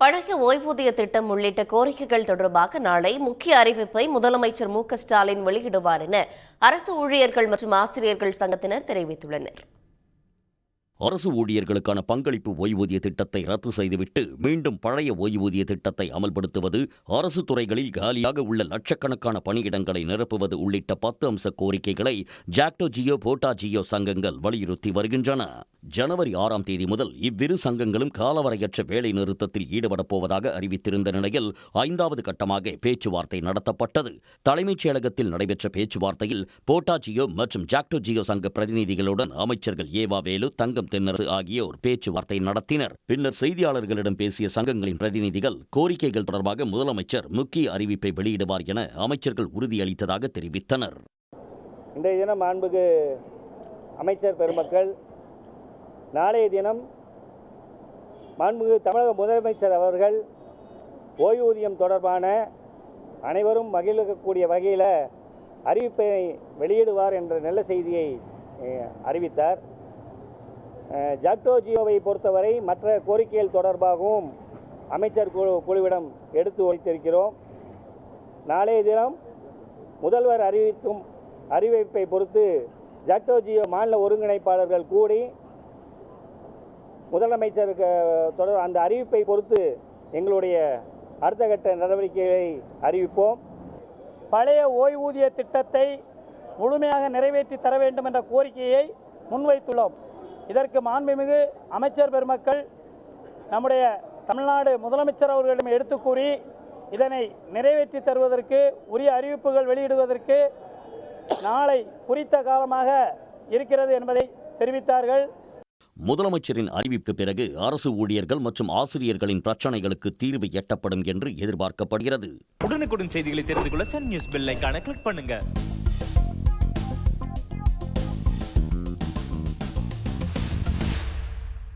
பழைய ஓய்வூதிய திட்டம் உள்ளிட்ட கோரிக்கைகள் தொடர்பாக நாளை முக்கிய அறிவிப்பை முதலமைச்சர் மு.க.ஸ்டாலின் வெளியிடுவார் என அரசு ஊழியர்கள் மற்றும் ஆசிரியர்கள் சங்கத்தினர் தெரிவித்துள்ளனர். அரசு ஊழியர்களுக்கான பங்களிப்பு ஓய்வூதிய திட்டத்தை ரத்து செய்துவிட்டு மீண்டும் பழைய ஓய்வூதிய திட்டத்தை அமல்படுத்துவது, அரசு துறைகளில் காலியாக உள்ள லட்சக்கணக்கான பணியிடங்களை நிரப்புவது உள்ளிட்ட 10 அம்ச கோரிக்கைகளை ஜாக்டோ ஜியோ, போட்டா ஜியோ சங்கங்கள் வலியுறுத்தி வருகின்றன. ஜனவரி 6ஆம் தேதி முதல் இவ்விரு சங்கங்களும் காலவரையற்ற வேலை நிறுத்தத்தில் ஈடுபடப் போவதாக அறிவித்திருந்த நிலையில் 5வது கட்டமாக பேச்சுவார்த்தை நடத்தப்பட்டது. தலைமைச் செயலகத்தில் நடைபெற்ற பேச்சுவார்த்தையில் போட்டா ஜியோ மற்றும் ஜாக்டோ ஜியோ சங்க பிரதிநிதிகளுடன் அமைச்சர்கள் ஏவா வேலு, தங்கம் தென்னரசு ஆகியோர் பேச்சுவார்த்தை நடத்தினர். பின்னர் செய்தியாளர்களிடம் பேசிய சங்கங்களின் பிரதிநிதிகள் கோரிக்கைகள் தொடர்பாக முதலமைச்சர் முக்கிய அறிவிப்பை வெளியிடுவார் என அமைச்சர்கள் உறுதியளித்ததாக தெரிவித்தனர். இன்றைய தினம் மாண்புமிகு அமைச்சர் பெருமக்கள், நாளைய தினம் மாண்புமிகு தமிழக முதலமைச்சர் அவர்கள் ஓய்வூதியம் தொடர்பான அனைவரும் மகிழக்கூடிய வகையில் அறிவிப்பை வெளியிடுவார் என்ற நல்ல செய்தியை அறிவித்தார். ஜாக்டோ ஜியோவை பொறுத்தவரை மற்ற கோரிக்கைகள் தொடர்பாகவும் அமைச்சர் குழுவிடம் எடுத்து வைத்திருக்கிறோம். நாளைய தினம் முதல்வர் அறிவிக்கும் அறிவிப்பை பொறுத்து ஜாக்டோ ஜியோ மாநில ஒருங்கிணைப்பாளர்கள் கூடி முதலமைச்சருக்கு தொடர் அந்த அறிவிப்பை பொறுத்து எங்களுடைய அடுத்த கட்ட நடவடிக்கைகளை அறிவிப்போம். பழைய ஓய்வூதிய திட்டத்தை முழுமையாக நிறைவேற்றி தர வேண்டும் என்ற கோரிக்கையை முன்வைத்துள்ளோம். இதற்கு மாண்புமிகு அமைச்சர் பெருமக்கள் நம்முடைய தமிழ்நாடு முதலமைச்சர் அவர்களிடம் எடுத்து கூறி இதனை நிறைவேற்றி தருவதற்கு உரிய அறிவிப்புகள் வெளியிடுவதற்கு நாளை குறித்த காலமாக இருக்கிறது என்பதை தெரிவித்தார்கள். முதலமைச்சரின் அறிவிப்பு பிறகு அரசு ஊழியர்கள் மற்றும் ஆசிரியர்களின் பிரச்சனைகளுக்கு தீர்வு எட்டப்படும் என்று எதிர்பார்க்கப்படுகிறது. உடனுக்குடன் செய்திகளை தெரிந்து கொள்ள சன் நியூஸ் பெல் ஐகானை கிளிக் பண்ணுங்க.